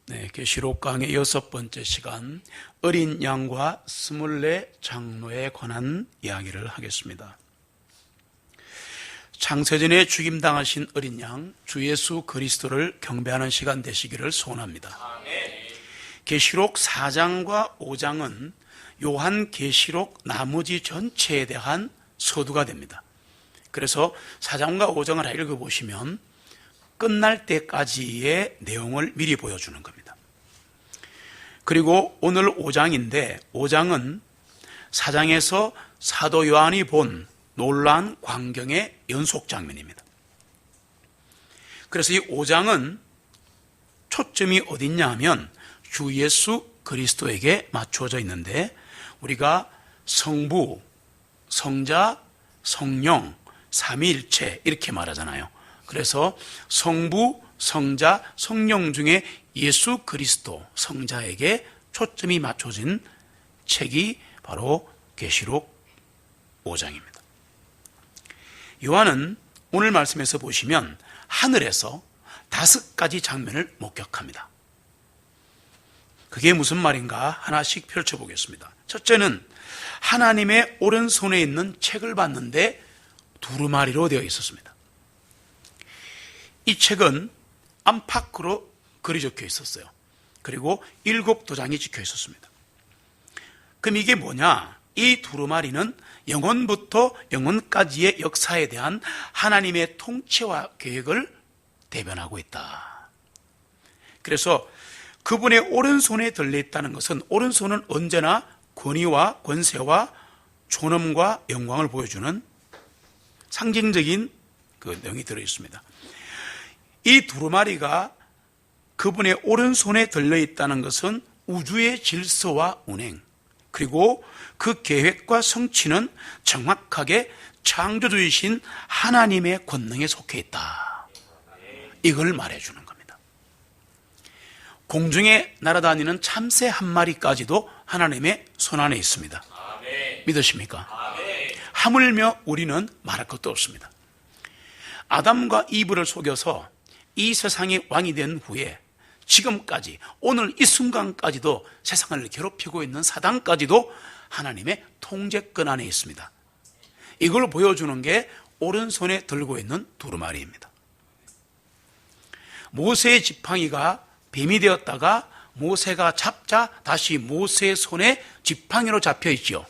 네, 계시록 강의 6번째 시간, 어린 양과 24 장로에 관한 이야기를 하겠습니다. 창세전에 죽임당하신 어린 양, 주 예수 그리스도를 경배하는 시간 되시기를 소원합니다. 계시록 4장과 5장은 요한 계시록 나머지 전체에 대한 서두가 됩니다. 그래서 4장과 5장을 읽어보시면 끝날 때까지의 내용을 미리 보여주는 겁니다. 그리고 오늘 5장인데 5장은 4장에서 사도 요한이 본 놀라운 광경의 연속 장면입니다. 그래서 이 5장은 초점이 어딨냐 하면 주 예수 그리스도에게 맞추어져 있는데, 우리가 성부, 성자, 성령, 삼위일체 이렇게 말하잖아요. 그래서 성부, 성자, 성령 중에 예수 그리스도 성자에게 초점이 맞춰진 책이 바로 계시록 5장입니다. 요한은 오늘 말씀에서 보시면 하늘에서 5가지 장면을 목격합니다. 그게 무슨 말인가 하나씩 펼쳐보겠습니다. 첫째는 하나님의 오른손에 있는 책을 봤는데 두루마리로 되어 있었습니다. 이 책은 안팎으로 글이 적혀 있었어요. 그리고 7도장이 찍혀 있었습니다. 그럼 이게 뭐냐? 이 두루마리는 영원부터 영원까지의 역사에 대한 하나님의 통치와 계획을 대변하고 있다. 그래서 그분의 오른손에 들려있다는 것은, 오른손은 언제나 권위와 권세와 존엄과 영광을 보여주는 상징적인 그 내용이 들어있습니다. 이 두루마리가 그분의 오른손에 들려있다는 것은 우주의 질서와 운행, 그리고 그 계획과 성취는 정확하게 창조주이신 하나님의 권능에 속해 있다. 이걸 말해주는 겁니다. 공중에 날아다니는 참새 한 마리까지도 하나님의 손안에 있습니다. 믿으십니까? 하물며 우리는 말할 것도 없습니다. 아담과 이브를 속여서 이 세상의 왕이 된 후에 지금까지, 오늘 이 순간까지도 세상을 괴롭히고 있는 사단까지도 하나님의 통제권 안에 있습니다. 이걸 보여주는 게 오른손에 들고 있는 두루마리입니다. 모세의 지팡이가 뱀이 되었다가 모세가 잡자 다시 모세의 손에 지팡이로 잡혀 있죠.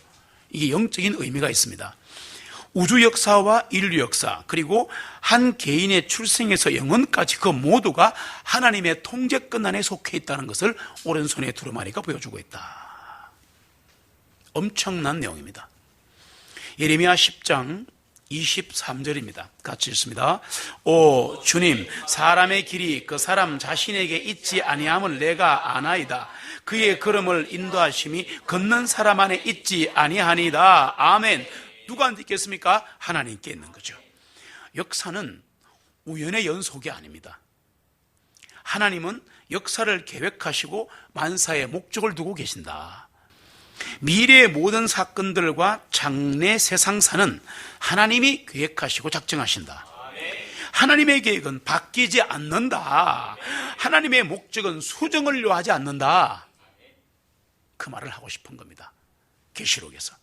이게 영적인 의미가 있습니다. 우주 역사와 인류 역사, 그리고 한 개인의 출생에서 영원까지 그 모두가 하나님의 통제권 안에 속해 있다는 것을 오른손의 두루마리가 보여주고 있다. 엄청난 내용입니다. 예레미야 10장 23절입니다. 같이 읽습니다. 오 주님, 사람의 길이 그 사람 자신에게 있지 아니함을 내가 아나이다. 그의 걸음을 인도하심이 걷는 사람 안에 있지 아니하니이다. 아멘. 누구한테 있겠습니까? 하나님께 있는 거죠. 역사는 우연의 연속이 아닙니다. 하나님은 역사를 계획하시고 만사의 목적을 두고 계신다. 미래의 모든 사건들과 장래 세상사는 하나님이 계획하시고 작정하신다. 하나님의 계획은 바뀌지 않는다. 하나님의 목적은 수정을 요하지 않는다. 그 말을 하고 싶은 겁니다. 계시록에서.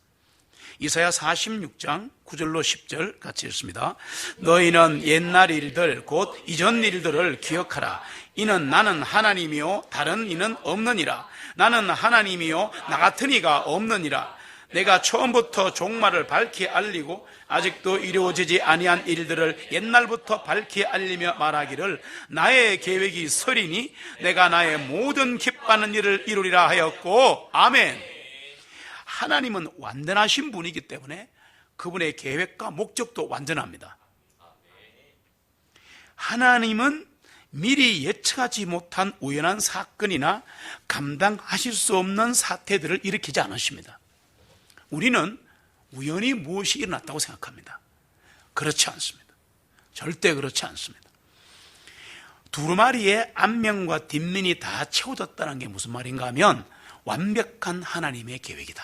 이사야 46장 9절로 10절 같이 읽습니다. 너희는 옛날 일들 곧 이전 일들을 기억하라. 이는 나는 하나님이요 다른 이는 없느니라. 나는 하나님이요 나 같은 이가 없느니라. 내가 처음부터 종말을 밝히 알리고 아직도 이루어지지 아니한 일들을 옛날부터 밝히 알리며 말하기를 나의 계획이 서리니 내가 나의 모든 기뻐하는 일을 이루리라 하였고. 아멘. 하나님은 완전하신 분이기 때문에 그분의 계획과 목적도 완전합니다. 하나님은 미리 예측하지 못한 우연한 사건이나 감당하실 수 없는 사태들을 일으키지 않으십니다. 우리는 우연히 무엇이 일어났다고 생각합니다. 그렇지 않습니다. 절대 그렇지 않습니다. 두루마리의 앞면과 뒷면이 다 채워졌다는 게 무슨 말인가 하면 완벽한 하나님의 계획이다.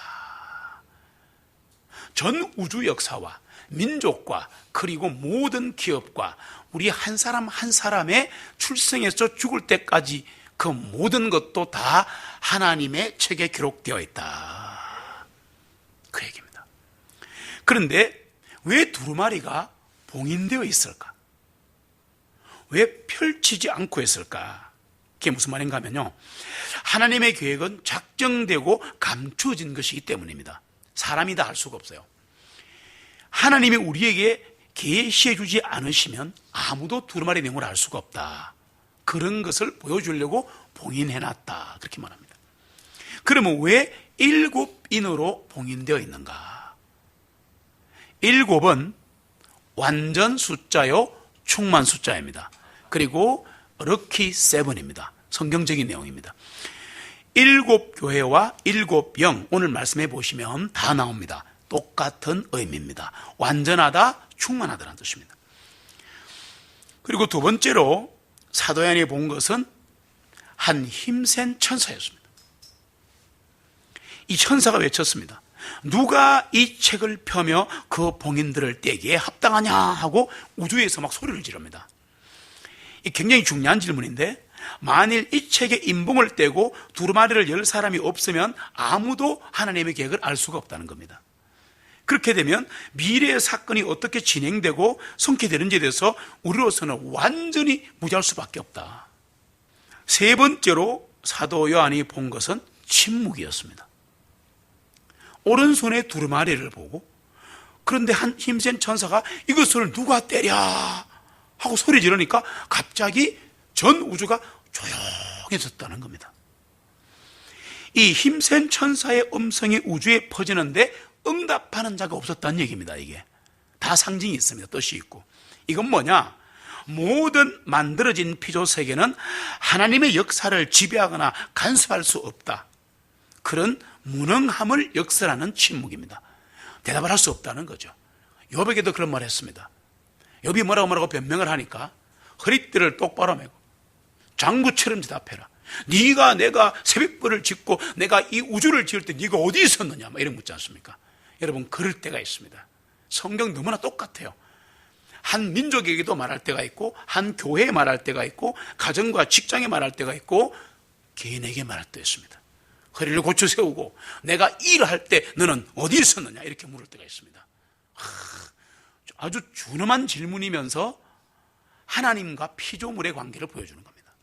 전 우주 역사와 민족과 그리고 모든 기업과 우리 한 사람 한 사람의 출생에서 죽을 때까지 그 모든 것도 다 하나님의 책에 기록되어 있다, 그 얘기입니다. 그런데 왜 두루마리가 봉인되어 있을까? 왜 펼치지 않고 있을까? 그게 무슨 말인가 하면요, 하나님의 계획은 작정되고 감추어진 것이기 때문입니다. 사람이 다 알 수가 없어요. 하나님이 우리에게 계시해 주지 않으시면 아무도 두루마리 내용을 알 수가 없다, 그런 것을 보여주려고 봉인해놨다, 그렇게 말합니다. 그러면 왜 7인으로 봉인되어 있는가? 7은 완전 숫자요, 충만 숫자입니다. 그리고 럭키 7입니다. 성경적인 내용입니다. 7교회와 7영, 오늘 말씀해 보시면 다 나옵니다. 똑같은 의미입니다. 완전하다, 충만하다는 뜻입니다. 그리고 두 번째로 사도 요한이 본 것은 한 힘센 천사였습니다. 이 천사가 외쳤습니다. 누가 이 책을 펴며 그 봉인들을 떼기에 합당하냐 하고 우주에서 막 소리를 지릅니다. 이 굉장히 중요한 질문인데, 만일 이 책의 인봉을 떼고 두루마리를 열 사람이 없으면 아무도 하나님의 계획을 알 수가 없다는 겁니다. 그렇게 되면 미래의 사건이 어떻게 진행되고 성취되는지에 대해서 우리로서는 완전히 무지할 수밖에 없다. 세 번째로 사도 요한이 본 것은 침묵이었습니다. 오른손에 두루마리를 보고, 그런데 한 힘센 천사가 이것을 누가 때려 하고 소리 지르니까 갑자기 전 우주가 조용해졌다는 겁니다. 이 힘센 천사의 음성이 우주에 퍼지는데 응답하는 자가 없었다는 얘기입니다. 이게 다 상징이 있습니다. 뜻이 있고. 이건 뭐냐? 모든 만들어진 피조 세계는 하나님의 역사를 지배하거나 간섭할 수 없다, 그런 무능함을 역설하는 침묵입니다. 대답을 할 수 없다는 거죠. 욥에게도 그런 말을 했습니다. 욥이 뭐라고 변명을 하니까 허리띠를 똑바로 매고 장구처럼 대답해라. 네가 내가 새벽별을 짓고 내가 이 우주를 지을 때 네가 어디 있었느냐, 막 이런 묻지 않습니까? 여러분, 그럴 때가 있습니다. 성경 너무나 똑같아요. 한 민족에게도 말할 때가 있고, 한 교회에 말할 때가 있고, 가정과 직장에 말할 때가 있고, 개인에게 말할 때가 있습니다. 허리를 고쳐 세우고 내가 일할 때 너는 어디 있었느냐, 이렇게 물을 때가 있습니다. 아주 준엄한 질문이면서 하나님과 피조물의 관계를 보여주는 겁니다.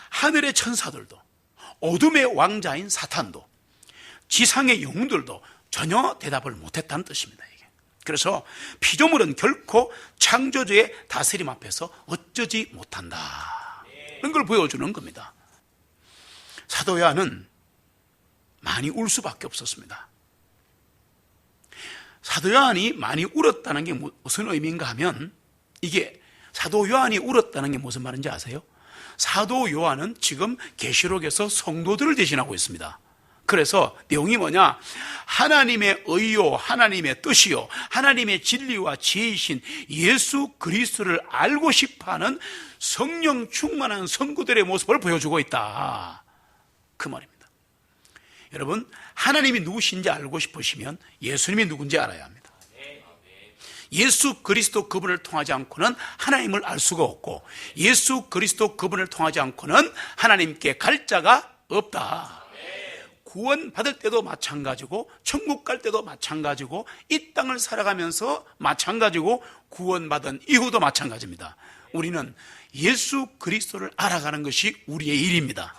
하늘의 천사들도, 어둠의 왕자인 사탄도, 지상의 영웅들도 전혀 대답을 못했다는 뜻입니다. 이게. 그래서 피조물은 결코 창조주의 다스림 앞에서 어쩌지 못한다, 이런 걸 보여주는 겁니다. 사도 요한은 많이 울 수밖에 없었습니다. 사도 요한이 많이 울었다는 게 무슨 의미인가 하면, 이게 사도 요한이 울었다는 게 무슨 말인지 아세요? 사도 요한은 지금 계시록에서 성도들을 대신하고 있습니다. 그래서 내용이 뭐냐? 하나님의 의요, 하나님의 뜻이요, 하나님의 진리와 지혜이신 예수 그리스도를 알고 싶어하는 성령 충만한 성도들의 모습을 보여주고 있다, 그 말입니다. 여러분, 하나님이 누구신지 알고 싶으시면 예수님이 누군지 알아야 합니다. 예수 그리스도 그분을 통하지 않고는 하나님을 알 수가 없고, 예수 그리스도 그분을 통하지 않고는 하나님께 갈 자가 없다. 구원 받을 때도 마찬가지고, 천국 갈 때도 마찬가지고, 이 땅을 살아가면서 마찬가지고, 구원받은 이후도 마찬가지입니다. 우리는 예수 그리스도를 알아가는 것이 우리의 일입니다.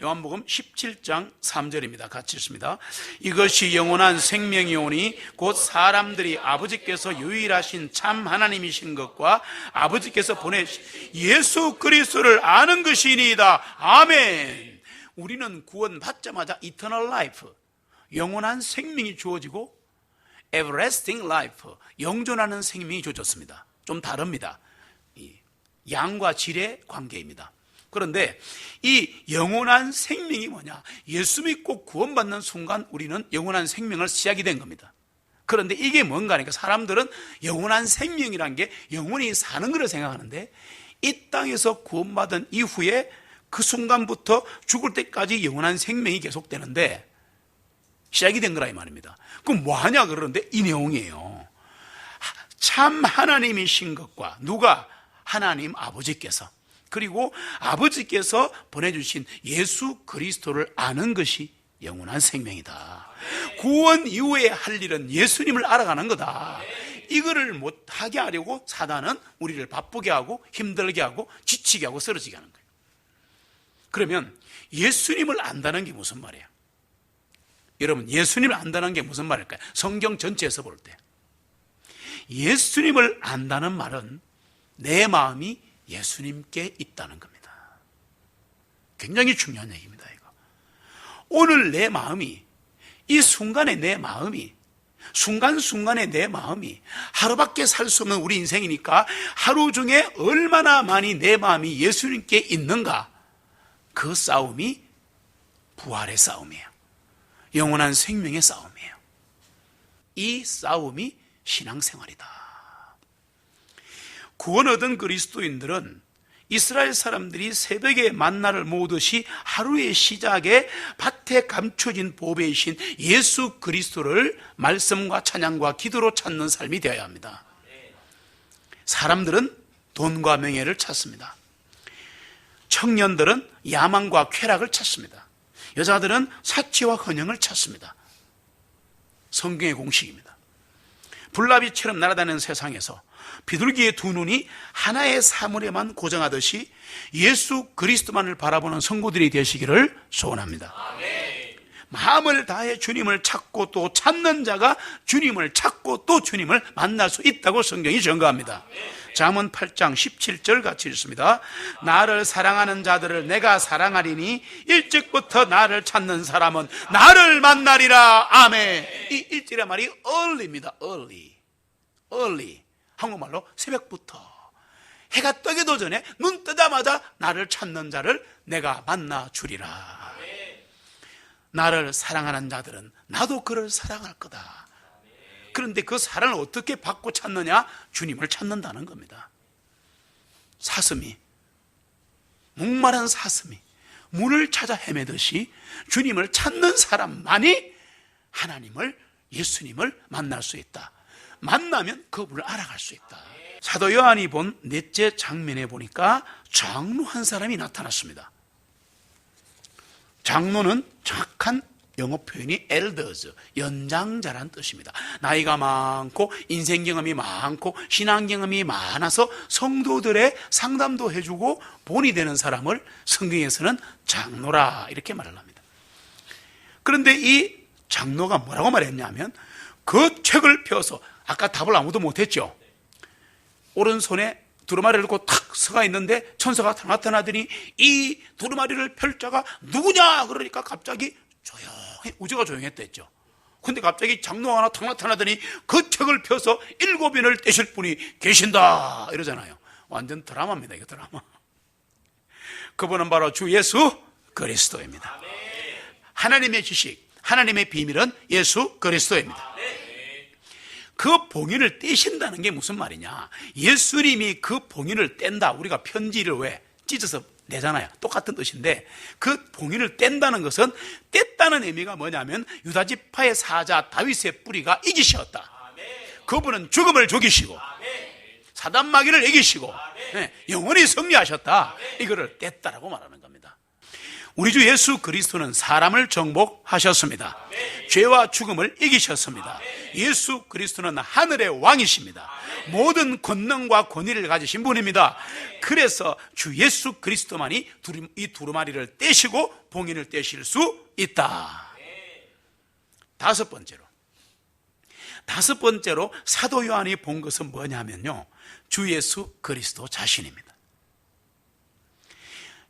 요한복음 17장 3절입니다. 같이 읽습니다. 이것이 영원한 생명이오니 곧 사람들이 아버지께서 유일하신 참 하나님이신 것과 아버지께서 보내신 예수 그리스도를 아는 것이니이다. 아멘. 우리는 구원받자마자 eternal life, 영원한 생명이 주어지고 everlasting life, 영존하는 생명이 주어졌습니다. 좀 다릅니다. 양과 질의 관계입니다. 그런데 이 영원한 생명이 뭐냐? 예수 믿고 구원받는 순간 우리는 영원한 생명을 시작이 된 겁니다. 그런데 이게 뭔가 하니까 사람들은 영원한 생명이란 게 영원히 사는 거를 생각하는데, 이 땅에서 구원받은 이후에 그 순간부터 죽을 때까지 영원한 생명이 계속되는데 시작이 된 거라 이 말입니다. 그럼 뭐 하냐 그러는데 이 내용이에요. 참 하나님이신 것과, 누가? 하나님 아버지께서, 그리고 아버지께서 보내주신 예수 그리스도를 아는 것이 영원한 생명이다. 구원 이후에 할 일은 예수님을 알아가는 거다. 이거를 못하게 하려고 사단은 우리를 바쁘게 하고 힘들게 하고 지치게 하고 쓰러지게 하는 거예요. 그러면 예수님을 안다는 게 무슨 말이에요? 여러분, 예수님을 안다는 게 무슨 말일까요? 성경 전체에서 볼 때 예수님을 안다는 말은 내 마음이 예수님께 있다는 겁니다. 굉장히 중요한 얘기입니다. 이거. 오늘 내 마음이, 이 순간에 내 마음이, 순간순간에 내 마음이, 하루밖에 살 수 없는 우리 인생이니까 하루 중에 얼마나 많이 내 마음이 예수님께 있는가, 그 싸움이 부활의 싸움이에요. 영원한 생명의 싸움이에요. 이 싸움이 신앙생활이다. 구원 얻은 그리스도인들은 이스라엘 사람들이 새벽에 만나를 모으듯이 하루의 시작에 밭에 감춰진 보배이신 예수 그리스도를 말씀과 찬양과 기도로 찾는 삶이 되어야 합니다. 사람들은 돈과 명예를 찾습니다. 청년들은 야망과 쾌락을 찾습니다. 여자들은 사치와 헌영을 찾습니다. 성경의 공식입니다. 불나비처럼 날아다니는 세상에서 비둘기의 두 눈이 하나의 사물에만 고정하듯이 예수 그리스도만을 바라보는 성도들이 되시기를 소원합니다. 마음을 다해 주님을 찾고 또 찾는 자가 주님을 찾고 또 주님을 만날 수 있다고 성경이 증거합니다. 잠언 8장 17절 같이 읽습니다. 나를 사랑하는 자들을 내가 사랑하리니 일찍부터 나를 찾는 사람은 나를 만나리라. 아멘. 이 1절의 말이 early입니다. early. 한국말로 새벽부터 해가 뜨기도 전에 눈 뜨자마자 나를 찾는 자를 내가 만나 주리라. 나를 사랑하는 자들은 나도 그를 사랑할 거다. 그런데 그 사랑을 어떻게 받고 찾느냐? 주님을 찾는다는 겁니다. 사슴이, 목마른 사슴이 문을 찾아 헤매듯이 주님을 찾는 사람만이 하나님을, 예수님을 만날 수 있다. 만나면 그분을 알아갈 수 있다. 사도 요한이 본 넷째 장면에 보니까 장로 한 사람이 나타났습니다. 장로는 정확한 영어 표현이 elders, 연장자란 뜻입니다. 나이가 많고 인생 경험이 많고 신앙 경험이 많아서 성도들의 상담도 해주고 본이 되는 사람을 성경에서는 장로라 이렇게 말을 합니다. 그런데 이 장로가 뭐라고 말했냐면 그 책을 펴서, 아까 답을 아무도 못했죠. 오른손에 두루마리를 들고 탁 서가 있는데 천사가 나타나더니 이 두루마리를 펼 자가 누구냐 그러니까 갑자기 조용히, 우주가 조용했댔죠. 근데 갑자기 장로가 하나 탁 나타나더니 그 책을 펴서 7인을 떼실 분이 계신다 이러잖아요. 완전 드라마입니다. 이거 드라마. 그분은 바로 주 예수 그리스도입니다. 하나님의 지식, 하나님의 비밀은 예수 그리스도입니다. 그 봉인을 떼신다는 게 무슨 말이냐? 예수님이 그 봉인을 뗀다. 우리가 편지를 왜 찢어서 내잖아요. 똑같은 뜻인데 그 봉인을 뗀다는 것은, 뗐다는 의미가 뭐냐면 유다지파의 사자 다윗의 뿌리가 이기셨다. 그분은 죽음을 죽이시고 사단 마귀를 이기시고 영원히 승리하셨다. 이거를 뗐다라고 말하는 겁니다. 우리 주 예수 그리스도는 사람을 정복하셨습니다. 죄와 죽음을 이기셨습니다. 예수 그리스도는 하늘의 왕이십니다. 모든 권능과 권위를 가지신 분입니다. 그래서 주 예수 그리스도만이 이 두루마리를 떼시고 봉인을 떼실 수 있다. 다섯 번째로 사도 요한이 본 것은 뭐냐면요, 주 예수 그리스도 자신입니다.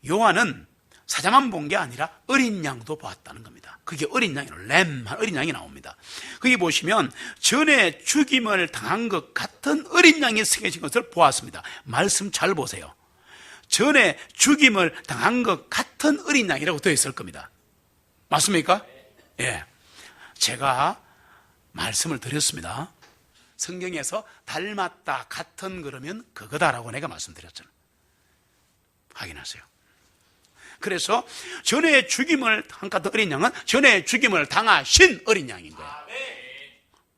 요한은 사자만 본 게 아니라 어린 양도 보았다는 겁니다. 그게 어린 양이, 램, 어린 양이 나옵니다. 거기 보시면 전에 죽임을 당한 것 같은 어린 양이 새겨진 것을 보았습니다. 말씀 잘 보세요. 전에 죽임을 당한 것 같은 어린 양이라고 되어 있을 겁니다. 맞습니까? 예. 제가 말씀을 드렸습니다. 성경에서 닮았다, 같은 그러면 그거다라고 내가 말씀드렸잖아요. 확인하세요. 그래서 전에 죽임을 당한 같은 어린 양은 전에 죽임을 당하신 어린 양인 거예요.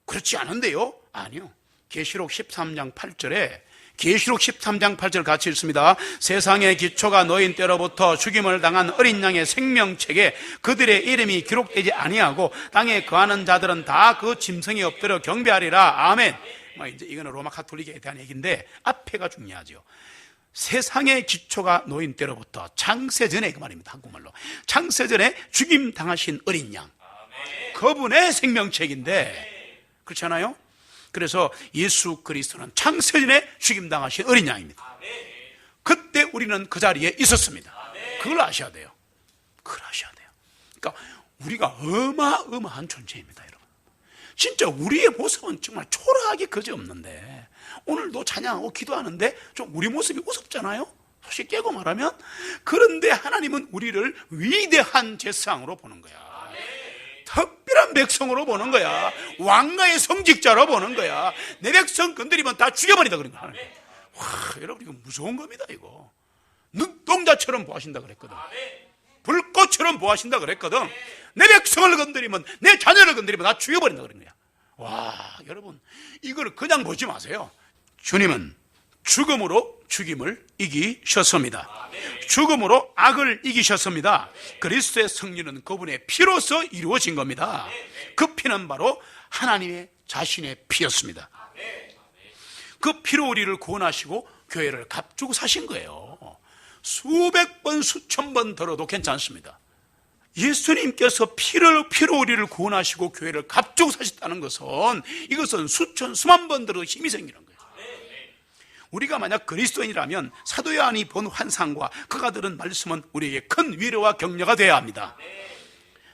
그렇지 않은데요? 아니요. 계시록 13장 8절에 계시록 13장 8절 같이 읽습니다. 세상의 기초가 놓인 때로부터 죽임을 당한 어린 양의 생명책에 그들의 이름이 기록되지 아니하고 땅에 거하는 자들은 다 그 짐승이 엎드려 경배하리라. 아멘. 이제 이거는 로마 카톨릭에 대한 얘기인데 앞에가 중요하죠. 세상의 기초가 놓인 때로부터, 창세전에, 그 말입니다. 한국말로 창세전에 죽임 당하신 어린 양, 그분의 생명책인데, 그렇잖아요. 그래서 예수 그리스도는 창세전에 죽임 당하신 어린 양입니다. 그때 우리는 그 자리에 있었습니다. 그걸 아셔야 돼요. 그걸 아셔야 돼요. 그러니까 우리가 어마어마한 존재입니다, 여러분. 진짜 우리의 모습은 정말 초라하게 그지없는데, 오늘도 찬양하고 기도하는데 좀 우리 모습이 우습잖아요. 솔직히 깨고 말하면. 그런데 하나님은 우리를 위대한 제사장으로 보는 거야. 특별한 백성으로 보는 거야. 왕가의 성직자로 보는 거야. 내 백성 건드리면 다 죽여버린다 그런 거야. 와, 여러분 이거 무서운 겁니다. 이거 눈동자처럼 보하신다 그랬거든. 불꽃처럼 보하신다 그랬거든. 내 백성을 건드리면, 내 자녀를 건드리면 다 죽여버린다 그런 거야. 와, 여러분 이걸 그냥 보지 마세요. 주님은 죽음으로 죽임을 이기셨습니다. 죽음으로 악을 이기셨습니다. 그리스도의 승리는 그분의 피로서 이루어진 겁니다. 그 피는 바로 하나님의 자신의 피였습니다. 그 피로 우리를 구원하시고 교회를 값주고 사신 거예요. 수백 번 수천 번 들어도 괜찮습니다. 예수님께서 피로 우리를 구원하시고 교회를 값주고 사셨다는 것은, 이것은 수천 수만 번 들어도 힘이 생기는 거예요. 우리가 만약 그리스도인이라면 사도 요한이 본 환상과 그가 들은 말씀은 우리에게 큰 위로와 격려가 되어야 합니다.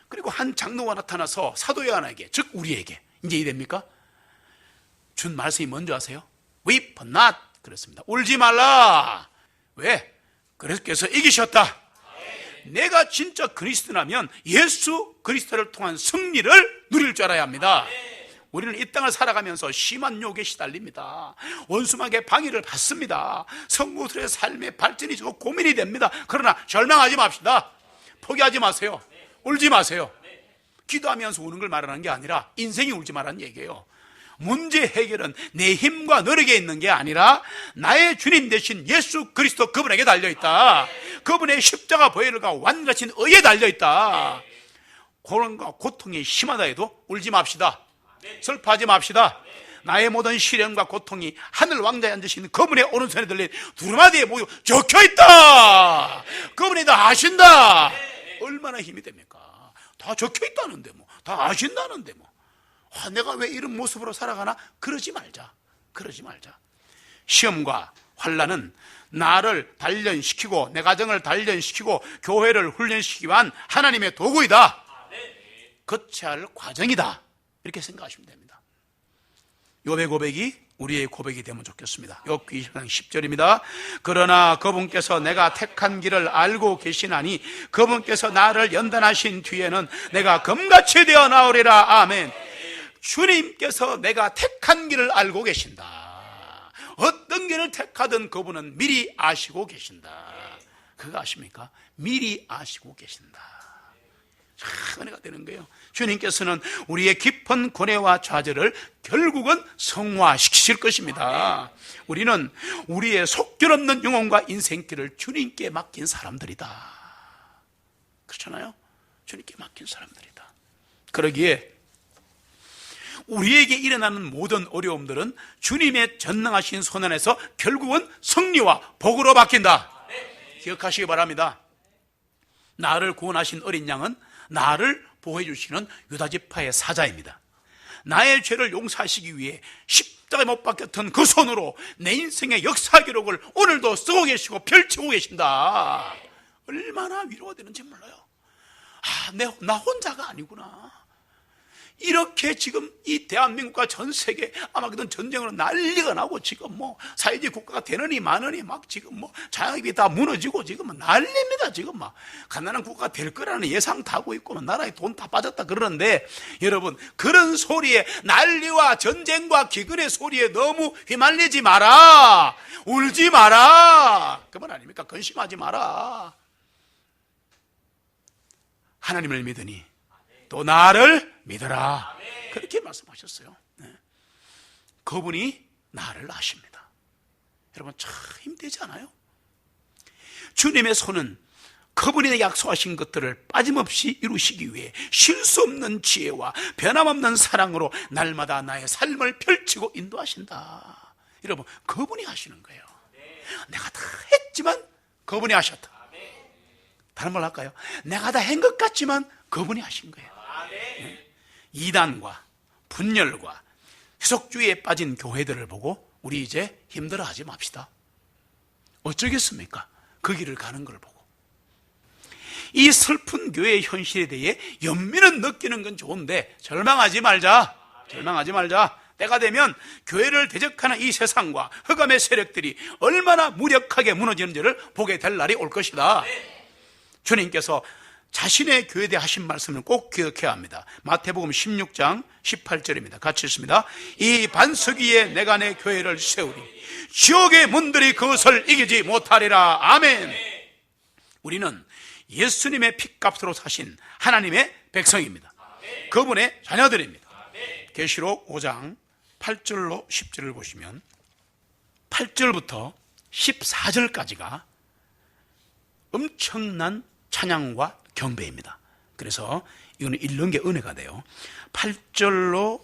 그리고 한 장로가 나타나서 사도 요한에게, 즉 우리에게 이제 이됩니까? 준 말씀이 뭔지 아세요? Weep not 그랬습니다. 울지 말라. 왜? 그리스도께서 이기셨다. 내가 진짜 그리스도라면 예수 그리스도를 통한 승리를 누릴 줄 알아야 합니다. 우리는 이 땅을 살아가면서 심한 욕에 시달립니다. 원수막의 방해를 받습니다. 성도들의 삶의 발전이 좀 고민이 됩니다. 그러나 절망하지 맙시다. 포기하지 마세요. 울지 마세요. 기도하면서 우는 걸 말하는 게 아니라 인생이 울지 말라는 얘기예요. 문제 해결은 내 힘과 노력에 있는 게 아니라 나의 주님 되신 예수 그리스도 그분에게 달려있다. 그분의 십자가 보혈과 완전하신 의에 달려있다. 고난과 고통이 심하다 해도 울지 맙시다. 슬퍼하지 맙시다. 나의 모든 시련과 고통이 하늘 왕자에 앉으신 그분의 오른손에 들린 두루마리에 모여 적혀있다. 그분이 다 아신다. 얼마나 힘이 됩니까? 다 적혀있다는데 다 아신다는데 내가 왜 이런 모습으로 살아가나? 그러지 말자. 시험과 환난은 나를 단련시키고 내 가정을 단련시키고 교회를 훈련시키기 위한 하나님의 도구이다. 거쳐야 할 과정이다. 이렇게 생각하시면 됩니다. 욥의 고백이 우리의 고백이 되면 좋겠습니다. 욥기 20장 10절입니다. 그러나 그분께서 내가 택한 길을 알고 계시나니 그분께서 나를 연단하신 뒤에는 내가 금같이 되어 나오리라. 아멘. 주님께서 내가 택한 길을 알고 계신다. 어떤 길을 택하든 그분은 미리 아시고 계신다. 그거 아십니까? 미리 아시고 계신다. 참 은혜가 되는 거예요. 주님께서는 우리의 깊은 고뇌와 좌절을 결국은 성화시키실 것입니다. 우리는 우리의 속결없는 영혼과 인생길을 주님께 맡긴 사람들이다. 그렇잖아요? 주님께 맡긴 사람들이다. 그러기에 우리에게 일어나는 모든 어려움들은 주님의 전능하신 손 안에서 결국은 승리와 복으로 바뀐다. 기억하시기 바랍니다. 나를 구원하신 어린 양은 나를 보호해 주시는 유다지파의 사자입니다. 나의 죄를 용서하시기 위해 십자가에 못 박혔던 그 손으로 내 인생의 역사 기록을 오늘도 쓰고 계시고 펼치고 계신다. 얼마나 위로가 되는지 몰라요. 나 혼자가 아니구나. 이렇게 지금 이 대한민국과 전 세계 아마 그런 전쟁으로 난리가 나고 지금 사회주의 국가가 되느니 마느니 막 지금 자영업이 다 무너지고 지금 난리입니다. 지금 가난한 국가가 될 거라는 예상 다 하고 있고 나라에 돈 다 빠졌다 그러는데, 여러분 그런 소리에, 난리와 전쟁과 기근의 소리에 너무 휘말리지 마라. 울지 마라. 그만 아닙니까? 근심하지 마라. 하나님을 믿으니 또 나를 믿어라. 그렇게 말씀하셨어요. 그분이 나를 아십니다. 여러분 참 힘들지 않아요? 주님의 손은 그분이 약속하신 것들을 빠짐없이 이루시기 위해 쉴 수 없는 지혜와 변함없는 사랑으로 날마다 나의 삶을 펼치고 인도하신다. 여러분, 그분이 하시는 거예요. 내가 다 했지만 그분이 하셨다. 다른 말 할까요? 내가 다 한 것 같지만 그분이 하신 거예요. 이단과 분열과 해석주의에 빠진 교회들을 보고 우리 이제 힘들어하지 맙시다. 어쩌겠습니까? 그 길을 가는 걸 보고. 이 슬픈 교회의 현실에 대해 연민은 느끼는 건 좋은데 절망하지 말자. 절망하지 말자. 때가 되면 교회를 대적하는 이 세상과 흑암의 세력들이 얼마나 무력하게 무너지는지를 보게 될 날이 올 것이다. 주님께서 자신의 교회에 대해 하신 말씀을 꼭 기억해야 합니다. 마태복음 16장 18절입니다. 같이 읽습니다. 이 반석 위에 내가 내 교회를 세우리 지옥의 문들이 그것을 이기지 못하리라. 아멘. 우리는 예수님의 핏값으로 사신 하나님의 백성입니다. 그분의 자녀들입니다. 계시록 5장 8절로 10절을 보시면 8절부터 14절까지가 엄청난 찬양과 경배입니다. 그래서 이거는 읽는 게 은혜가 돼요. 8절,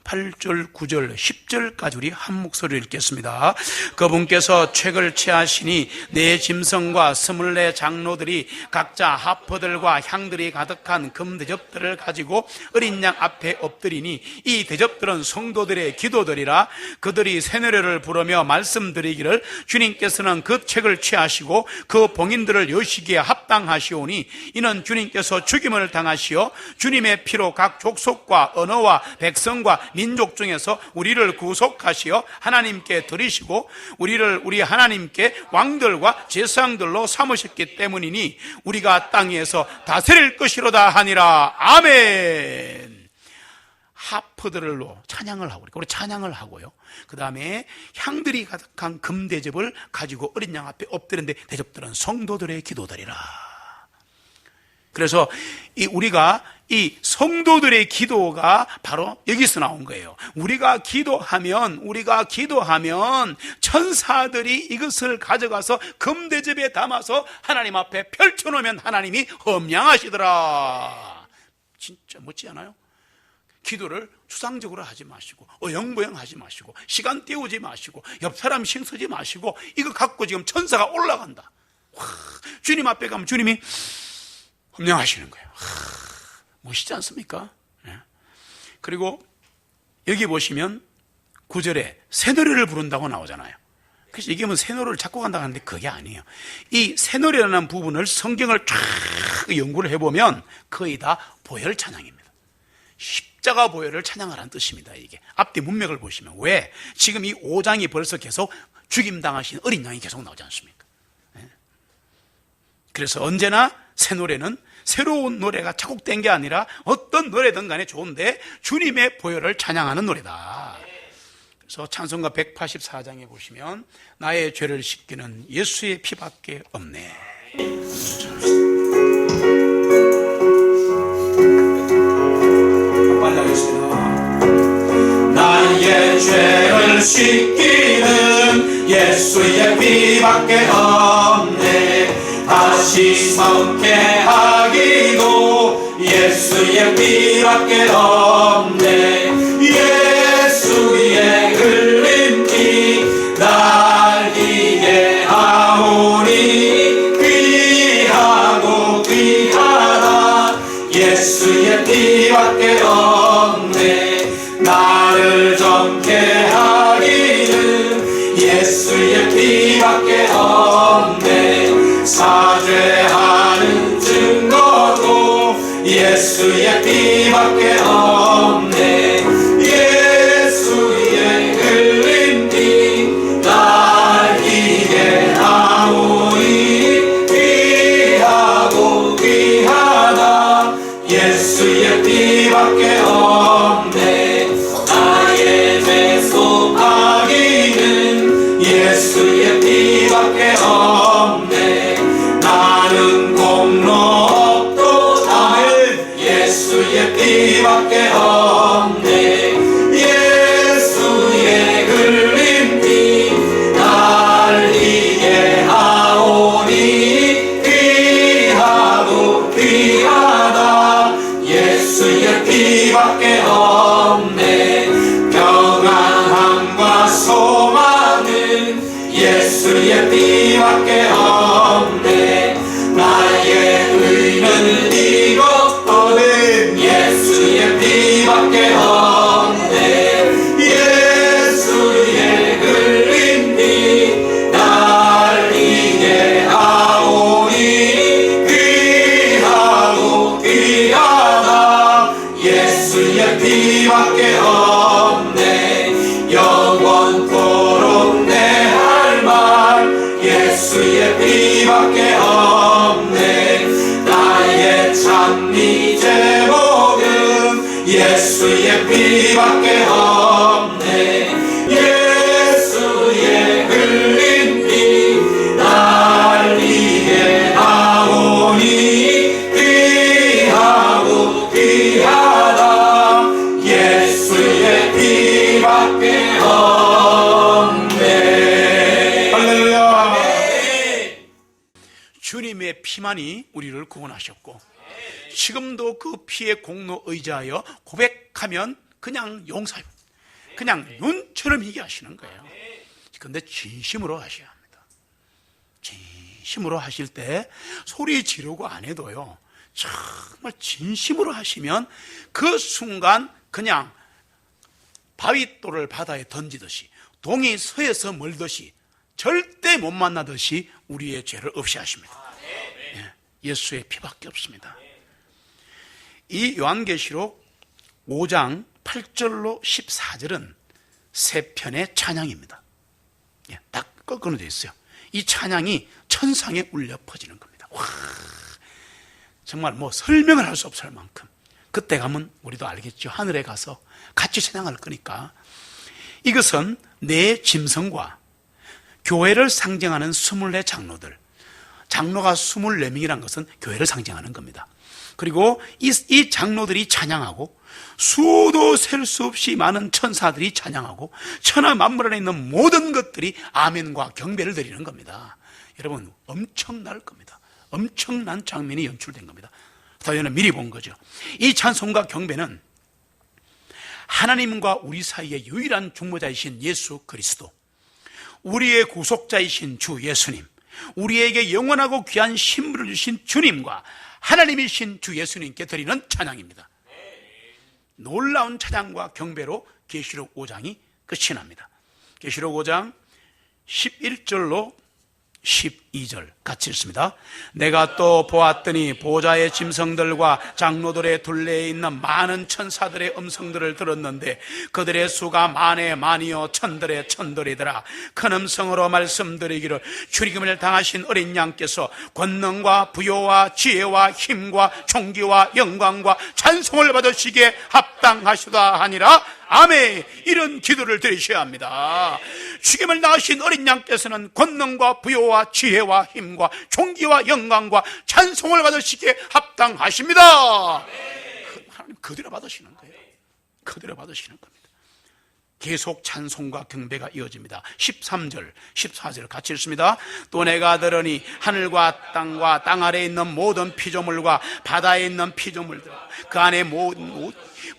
9절, 10절까지 우리 한 목소리를 읽겠습니다. 그분께서 책을 취하시니 네 짐승과 24 장로들이 각자 하퍼들과 향들이 가득한 금대접들을 가지고 어린 양 앞에 엎드리니 이 대접들은 성도들의 기도들이라. 그들이 새 노래를 부르며 말씀드리기를 주님께서는 그 책을 취하시고 그 봉인들을 여시기에 합당하시오니 이는 주님께서 죽임을 당하시어 주님의 피로 각 족속과 언어와 백성과 민족 중에서 우리를 구속하시어 하나님께 드리시고 우리를 우리 하나님께 왕들과 제사장들로 삼으셨기 때문이니 우리가 땅에서 다스릴 것이로다 하니라. 아멘. 하프들로 찬양을 하고, 우리 찬양을 하고요. 그 다음에 향들이 가득한 금대접을 가지고 어린 양 앞에 엎드렸는데 대접들은 성도들의 기도들이라. 그래서 우리가 이 성도들의 기도가 바로 여기서 나온 거예요. 우리가 기도하면 천사들이 이것을 가져가서 금대접에 담아서 하나님 앞에 펼쳐놓으면 하나님이 험양하시더라. 진짜 멋지지 않아요? 기도를 추상적으로 하지 마시고 어영부영 하지 마시고 시간 때우지 마시고 옆 사람 신경 쓰지 마시고 이거 갖고 지금 천사가 올라간다. 와, 주님 앞에 가면 주님이 험양하시는 거예요. 멋있지 않습니까? 네. 그리고 여기 보시면 9절에 새 노래를 부른다고 나오잖아요. 그래서 이게 뭐 새 노래를 찾고 간다고 하는데 그게 아니에요. 이 새 노래라는 부분을 성경을 쫙 연구를 해보면 거의 다 보혈 찬양입니다. 십자가 보혈을 찬양하라는 뜻입니다. 이게 앞뒤 문맥을 보시면 왜 지금 이 5장이 벌써 계속 죽임당하신 어린 양이 계속 나오지 않습니까? 네. 그래서 언제나 새 노래는 새로운 노래가 작곡된 게 아니라 어떤 노래든 간에 좋은데 주님의 보혈을 찬양하는 노래다. 그래서 찬송가 184장에 보시면 나의 죄를 씻기는 예수의 피밖에 없네. 빨리 하겠습니다. 나의 죄를 씻기는 예수의 피밖에 없네. 다시 성케 하기도 예수의 피밖에 없네. 예수의 흘린 피 날 이해하오니 귀하고 귀하다. 예수의 피밖에 없네. 나를 정케 하기는 예수의 피밖에 없네. 사죄하는 증거도 예수의 피밖에 없네. 예수의 흘린 피 날 이해하오니 귀하고 귀하다. 예수의 피밖에 없네. 나의 죄 속하기는 예수의 피밖에 없네. 나는 공로 없도다. 예수의 피밖에 없네. 예수의 흘린 피 나 피밖에 없네. 평안함과 소망은 예수의 피밖에 없네. 나의 의는 이것뿐은 예수의 피밖에 없네. 예수의 흘린 피 날 이게 하오니 귀하고 귀하다. 예수의 피밖에 없네. 영원토록 내 할 말 예수의 피밖에 없네. 나의 찬미 제목은 예수의 피밖에 없네. 예수의 흘린 피 날 위해 나오니 귀하고 귀하다. 예수의 피밖에 없네. 할렐루야. 주님의 피만이 우리를 구원하셨고 지금도 그 피의 공로 의지하여 고백하면 그냥 용서요. 그냥 눈처럼 희게 하시는 거예요. 그런데 진심으로 하셔야 합니다. 진심으로 하실 때 소리 지르고 안 해도요, 정말 진심으로 하시면 그 순간 그냥 바위돌을 바다에 던지듯이 동이 서에서 멀듯이 절대 못 만나듯이 우리의 죄를 없이 하십니다. 예수의 피밖에 없습니다. 이 요한계시록 5장 8절로 14절은 세 편의 찬양입니다. 딱 끊어져 있어요. 이 찬양이 천상에 울려 퍼지는 겁니다. 와, 정말 뭐 설명을 할 수 없을 만큼, 그때 가면 우리도 알겠죠. 하늘에 가서 같이 찬양할 거니까. 이것은 내 짐승과 교회를 상징하는 24 장로들, 장로가 24명이란 것은 교회를 상징하는 겁니다. 그리고 이 장로들이 찬양하고 수도 셀 수 없이 많은 천사들이 찬양하고 천하 만물 안에 있는 모든 것들이 아멘과 경배를 드리는 겁니다. 여러분, 엄청날 겁니다. 엄청난 장면이 연출된 겁니다. 저희는 미리 본 거죠. 이 찬송과 경배는 하나님과 우리 사이의 유일한 중보자이신 예수 그리스도, 우리의 구속자이신 주 예수님, 우리에게 영원하고 귀한 신분을 주신 주님과 하나님이신 주 예수님께 드리는 찬양입니다. 놀라운 찬양과 경배로 계시록 5장이 끝이 납니다. 계시록 5장 11절로 12절 같이 읽습니다. 내가 또 보았더니 보좌의 짐승들과 장로들의 둘레에 있는 많은 천사들의 음성들을 들었는데 그들의 수가 만에 만이요 천들의 천들이더라. 큰 음성으로 말씀드리기를 죽임을 당하신 어린 양께서 권능과 부요와 지혜와 힘과 존귀와 영광과 찬송을 받으시기에 합당하시다 하니라. 아멘. 이런 기도를 드리셔야 합니다. 죽임을 당하신 어린 양께서는 권능과 부요와 지혜와 힘과 존귀와 영광과 찬송을 받으시기에 합당하십니다. 하나님 그대로 받으시는 거예요. 그대로 받으시는 겁니다. 계속 찬송과 경배가 이어집니다. 13절, 14절 같이 읽습니다. 또 내가 들으니 하늘과 땅과 땅 아래에 있는 모든 피조물과 바다에 있는 피조물들, 그 안에 모든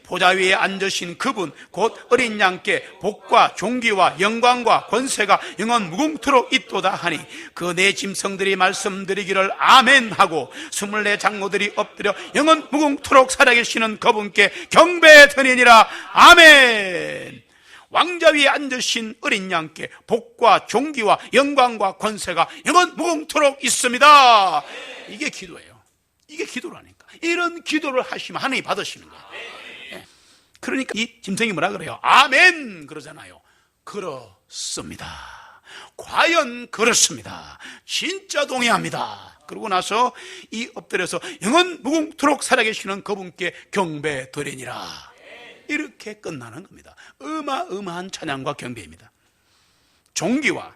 보좌 위에 앉으신 그분 곧 어린 양께 복과 존귀와 영광과 권세가 영원 무궁토록 있도다 하니 그 네 짐승들이 말씀드리기를 아멘 하고 24 장로들이 엎드려 영원 무궁토록 살아계시는 그분께 경배드리니라. 아멘. 왕자 위에 앉으신 어린 양께 복과 존귀와 영광과 권세가 영원 무궁토록 있습니다. 이게 기도예요. 이게 기도라니까. 이런 기도를 하시면 하나님이 받으시는 거예요. 그러니까 이 짐승이 뭐라 그래요? 아멘 그러잖아요. 그렇습니다. 과연 그렇습니다. 진짜 동의합니다. 그러고 나서 이 엎드려서 영원 무궁토록 살아계시는 그분께 경배 드리니라. 이렇게 끝나는 겁니다. 어마어마한 찬양과 경배입니다. 존귀와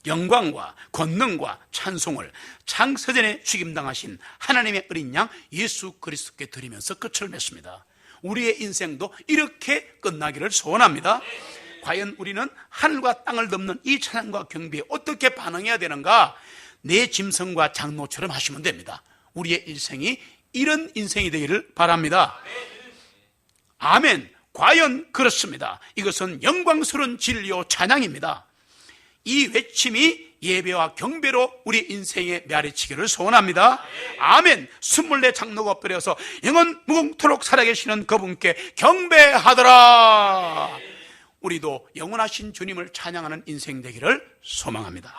영광과 권능과 찬송을 창세전에 죽임당하신 하나님의 어린 양 예수 그리스도께 드리면서 끝을 맺습니다. 우리의 인생도 이렇게 끝나기를 소원합니다. 과연 우리는 하늘과 땅을 덮는 이 찬양과 경배에 어떻게 반응해야 되는가? 내 짐승과 장로처럼 하시면 됩니다. 우리의 인생이 이런 인생이 되기를 바랍니다. 아멘. 과연 그렇습니다. 이것은 영광스러운 진리요 찬양입니다. 이 외침이 예배와 경배로 우리 인생의 메아리치기를 소원합니다. 아멘. 24 장로가 엎드려서 영원 무궁토록 살아계시는 그분께 경배하더라. 우리도 영원하신 주님을 찬양하는 인생 되기를 소망합니다.